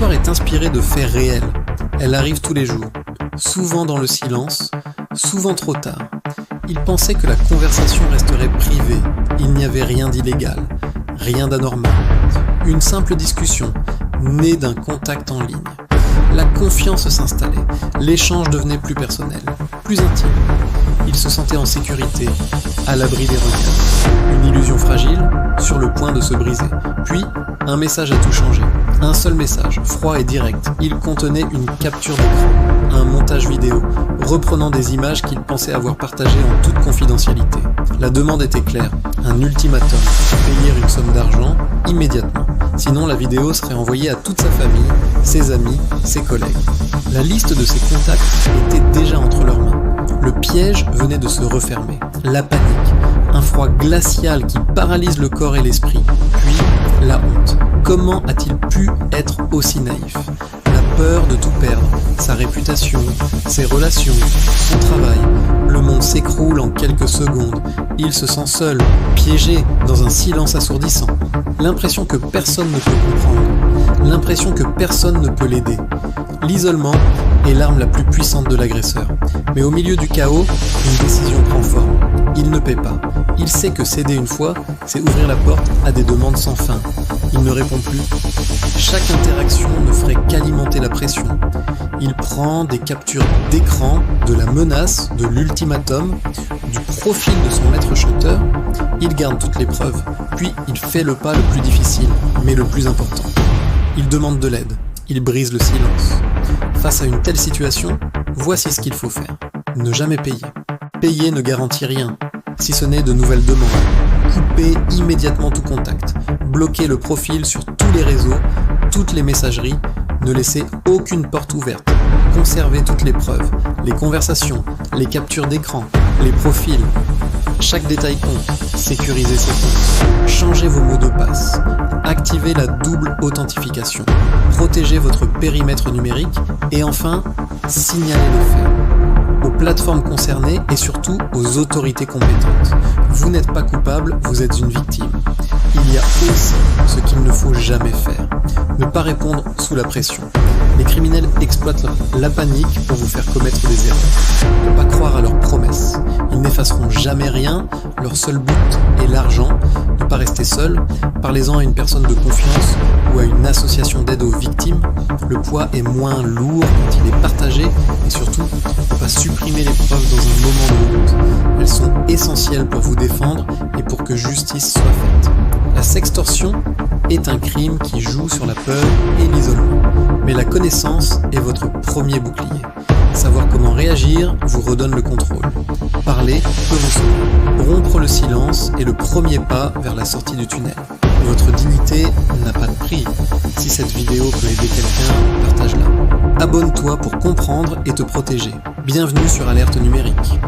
histoire est inspirée de faits réels. Elle arrive tous les jours, souvent dans le silence, souvent trop tard. Il pensait que la conversation resterait privée. Il n'y avait rien d'illégal, rien d'anormal. Une simple discussion, née d'un contact en ligne. La confiance s'installait, l'échange devenait plus personnel, plus intime. Il se sentait en sécurité, à l'abri des regards. Une illusion fragile, sur le point de se briser. Puis, un message a tout changé. Un seul message, froid et direct. Il contenait une capture d'écran, un montage vidéo, reprenant des images qu'il pensait avoir partagées en toute confidentialité. La demande était claire, un ultimatum, payer une somme d'argent immédiatement. Sinon, la vidéo serait envoyée à toute sa famille, ses amis, ses collègues. La liste de ses contacts était déjà entre leurs mains. Le piège venait de se refermer. La panique, un froid glacial qui paralyse le corps et l'esprit. Puis, la honte. Comment a-t-il pu être aussi naïf ? La peur de tout perdre, sa réputation, ses relations, son travail. Le monde s'écroule en quelques secondes. Il se sent seul, piégé dans un silence assourdissant. L'impression que personne ne peut comprendre. L'impression que personne ne peut l'aider. L'isolement est l'arme la plus puissante de l'agresseur. Mais au milieu du chaos, une décision prend forme. Il ne paie pas. Il sait que céder une fois, c'est ouvrir la porte à des demandes sans fin. Il ne répond plus. Chaque interaction ne ferait qu'alimenter la pression. Il prend des captures d'écran de la menace, de l'ultimatum, du profil de son maître chanteur. Il garde toutes les preuves. Puis il fait le pas le plus difficile, mais le plus important. Il demande de l'aide. Il brise le silence. Face à une telle situation, voici ce qu'il faut faire. Ne jamais payer. Payer ne garantit rien, si ce n'est de nouvelles demandes. Couper immédiatement tout contact. Bloquer le profil sur tous les réseaux, toutes les messageries. Ne laisser aucune porte ouverte. Conserver toutes les preuves, les conversations, les captures d'écran, les profils. Chaque détail compte. Sécurisez ses comptes. Changez vos mots de passe. Activez la double authentification. Protégez votre périmètre numérique. Et enfin, signalez les faits aux plateformes concernées et surtout aux autorités compétentes. Vous n'êtes pas coupable, vous êtes une victime. Il y a aussi ce qu'il ne faut jamais faire. Ne pas répondre sous la pression. Les criminels exploitent la panique pour vous faire commettre des erreurs. Ne pas croire à leurs promesses. Ils n'effaceront jamais rien. Leur seul but est l'argent. Ne pas rester seul. Parlez-en à une personne de confiance ou à une association d'aide aux victimes. Le poids est moins lourd quand il est partagé et surtout, ne pas supprimer les preuves dans un moment de honte. Elles sont essentielles pour vous défendre et pour que justice soit faite. La sextorsion est un crime qui joue sur la peur et l'isolement. Mais la connaissance est votre premier bouclier. Savoir comment réagir vous redonne le contrôle. Parler peut vous sauver. Rompre le silence est le premier pas vers la sortie du tunnel. Votre dignité n'a pas de prix. Si cette vidéo peut aider quelqu'un, partage-la. Abonne-toi pour comprendre et te protéger. Bienvenue sur Alerte Numérique.